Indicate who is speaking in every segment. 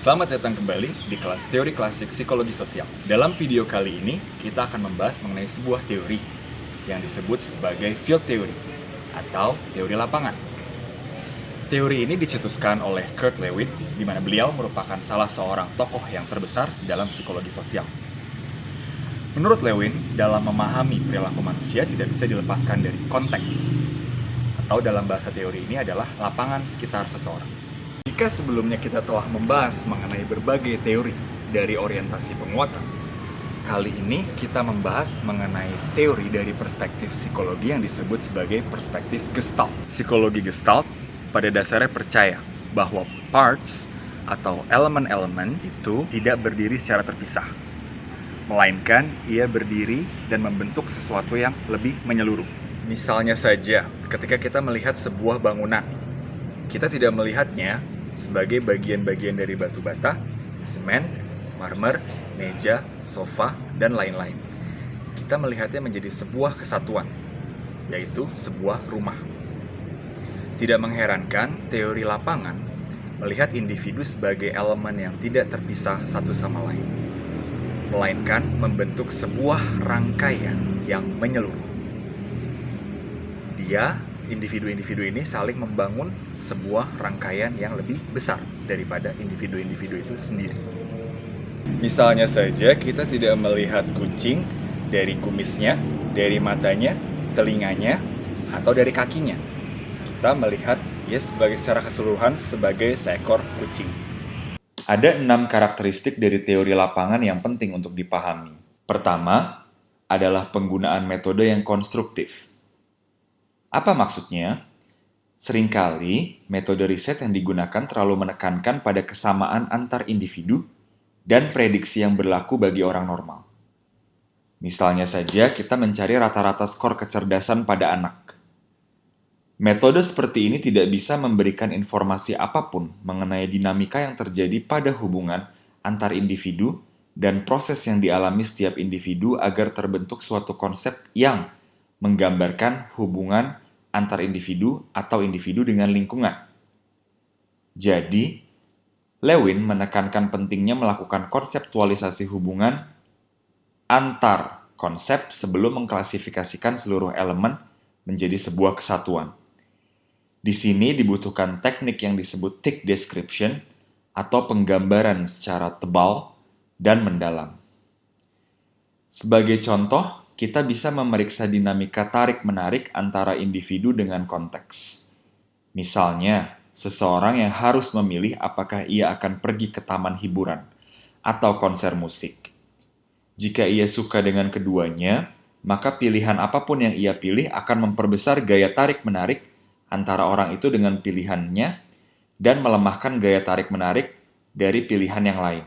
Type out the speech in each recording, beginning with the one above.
Speaker 1: Selamat datang kembali di kelas Teori Klasik Psikologi Sosial. Dalam video kali ini, kita akan membahas mengenai sebuah teori yang disebut sebagai field theory atau teori lapangan. Teori ini dicetuskan oleh Kurt Lewin, di mana beliau merupakan salah seorang tokoh yang terbesar dalam psikologi sosial. Menurut Lewin, dalam memahami perilaku manusia tidak bisa dilepaskan dari konteks, atau dalam bahasa teori ini adalah lapangan sekitar seseorang. Jika sebelumnya kita telah membahas mengenai berbagai teori dari orientasi penguatan, kali ini kita membahas mengenai teori dari perspektif psikologi yang disebut sebagai perspektif Gestalt. Psikologi Gestalt pada dasarnya percaya bahwa parts atau elemen-elemen itu tidak berdiri secara terpisah, melainkan ia berdiri dan membentuk sesuatu yang lebih menyeluruh. Misalnya saja, ketika kita melihat sebuah bangunan, kita tidak melihatnya sebagai bagian-bagian dari batu bata, semen, marmer, meja, sofa, dan lain-lain. Kita melihatnya menjadi sebuah kesatuan, yaitu sebuah rumah. Tidak mengherankan, teori lapangan melihat individu sebagai elemen yang tidak terpisah satu sama lain, melainkan membentuk sebuah rangkaian yang menyeluruh. Individu-individu ini saling membangun sebuah rangkaian yang lebih besar daripada individu-individu itu sendiri. Misalnya saja, kita tidak melihat kucing dari kumisnya, dari matanya, telinganya, atau dari kakinya. Kita melihat secara keseluruhan sebagai seekor kucing. Ada 6 karakteristik dari teori lapangan yang penting untuk dipahami. Pertama, adalah penggunaan metode yang konstruktif. Apa maksudnya? Seringkali metode riset yang digunakan terlalu menekankan pada kesamaan antar individu dan prediksi yang berlaku bagi orang normal. Misalnya saja kita mencari rata-rata skor kecerdasan pada anak. Metode seperti ini tidak bisa memberikan informasi apapun mengenai dinamika yang terjadi pada hubungan antar individu dan proses yang dialami setiap individu agar terbentuk suatu konsep yang menggambarkan hubungan antar individu atau individu dengan lingkungan. Jadi, Lewin menekankan pentingnya melakukan konseptualisasi hubungan antar konsep sebelum mengklasifikasikan seluruh elemen menjadi sebuah kesatuan. Di sini dibutuhkan teknik yang disebut thick description atau penggambaran secara tebal dan mendalam. Sebagai contoh, kita bisa memeriksa dinamika tarik-menarik antara individu dengan konteks. Misalnya, seseorang yang harus memilih apakah ia akan pergi ke taman hiburan atau konser musik. Jika ia suka dengan keduanya, maka pilihan apapun yang ia pilih akan memperbesar gaya tarik-menarik antara orang itu dengan pilihannya dan melemahkan gaya tarik-menarik dari pilihan yang lain.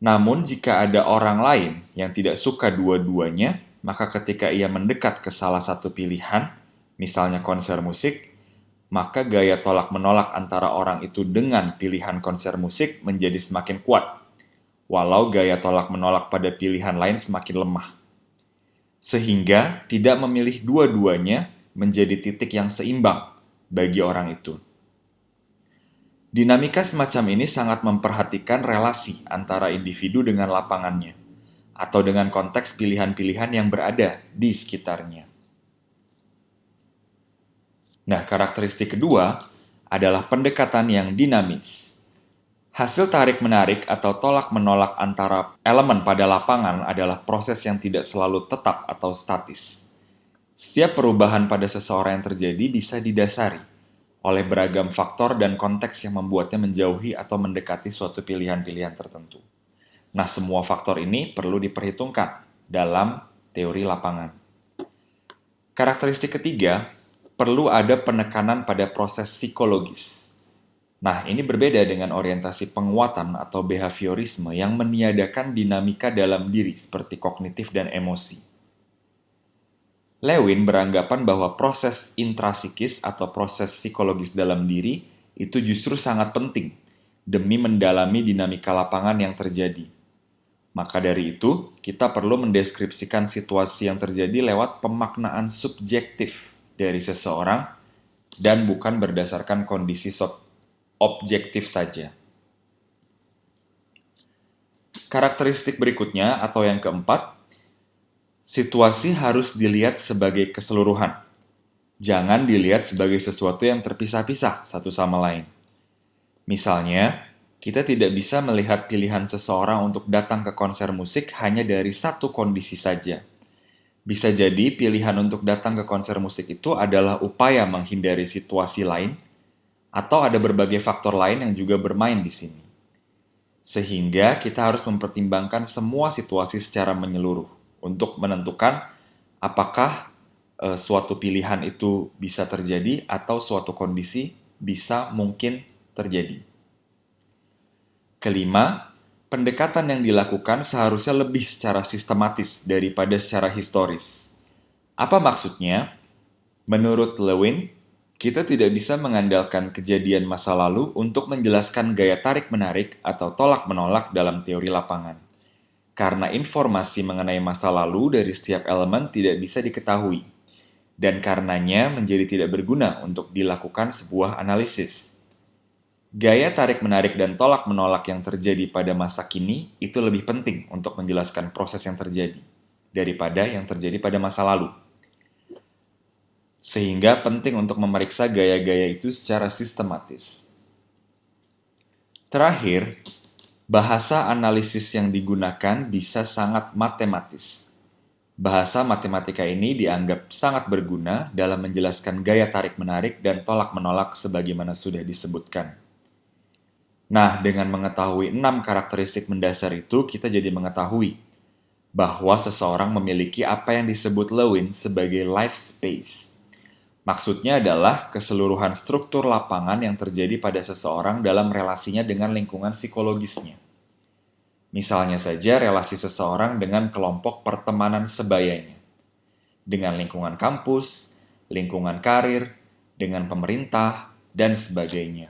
Speaker 1: Namun, jika ada orang lain yang tidak suka dua-duanya, maka ketika ia mendekat ke salah satu pilihan, misalnya konser musik, maka gaya tolak-menolak antara orang itu dengan pilihan konser musik menjadi semakin kuat, walau gaya tolak-menolak pada pilihan lain semakin lemah. Sehingga tidak memilih dua-duanya menjadi titik yang seimbang bagi orang itu. Dinamika semacam ini sangat memperhatikan relasi antara individu dengan lapangannya, atau dengan konteks pilihan-pilihan yang berada di sekitarnya. Nah, karakteristik kedua adalah pendekatan yang dinamis. Hasil tarik-menarik atau tolak-menolak antara elemen pada lapangan adalah proses yang tidak selalu tetap atau statis. Setiap perubahan pada seseorang yang terjadi bisa didasari oleh beragam faktor dan konteks yang membuatnya menjauhi atau mendekati suatu pilihan-pilihan tertentu. Nah, semua faktor ini perlu diperhitungkan dalam teori lapangan. Karakteristik ketiga, perlu ada penekanan pada proses psikologis. Nah, ini berbeda dengan orientasi penguatan atau behaviorisme yang meniadakan dinamika dalam diri seperti kognitif dan emosi. Lewin beranggapan bahwa proses intrasikis atau proses psikologis dalam diri itu justru sangat penting demi mendalami dinamika lapangan yang terjadi. Maka dari itu, kita perlu mendeskripsikan situasi yang terjadi lewat pemaknaan subjektif dari seseorang dan bukan berdasarkan kondisi objektif saja. Karakteristik berikutnya atau yang keempat, situasi harus dilihat sebagai keseluruhan. Jangan dilihat sebagai sesuatu yang terpisah-pisah satu sama lain. Misalnya, kita tidak bisa melihat pilihan seseorang untuk datang ke konser musik hanya dari satu kondisi saja. Bisa jadi pilihan untuk datang ke konser musik itu adalah upaya menghindari situasi lain, atau ada berbagai faktor lain yang juga bermain di sini. Sehingga kita harus mempertimbangkan semua situasi secara menyeluruh untuk menentukan apakah suatu pilihan itu bisa terjadi atau suatu kondisi bisa mungkin terjadi. Kelima, pendekatan yang dilakukan seharusnya lebih secara sistematis daripada secara historis. Apa maksudnya? Menurut Lewin, kita tidak bisa mengandalkan kejadian masa lalu untuk menjelaskan gaya tarik-menarik atau tolak-menolak dalam teori lapangan. Karena informasi mengenai masa lalu dari setiap elemen tidak bisa diketahui, dan karenanya menjadi tidak berguna untuk dilakukan sebuah analisis. Gaya tarik-menarik dan tolak-menolak yang terjadi pada masa kini itu lebih penting untuk menjelaskan proses yang terjadi daripada yang terjadi pada masa lalu. Sehingga penting untuk memeriksa gaya-gaya itu secara sistematis. Terakhir, bahasa analisis yang digunakan bisa sangat matematis. Bahasa matematika ini dianggap sangat berguna dalam menjelaskan gaya tarik-menarik dan tolak-menolak sebagaimana sudah disebutkan. Nah, dengan mengetahui 6 karakteristik mendasar itu, kita jadi mengetahui bahwa seseorang memiliki apa yang disebut Lewin sebagai life space. Maksudnya adalah keseluruhan struktur lapangan yang terjadi pada seseorang dalam relasinya dengan lingkungan psikologisnya. Misalnya saja relasi seseorang dengan kelompok pertemanan sebayanya, dengan lingkungan kampus, lingkungan karir, dengan pemerintah, dan sebagainya.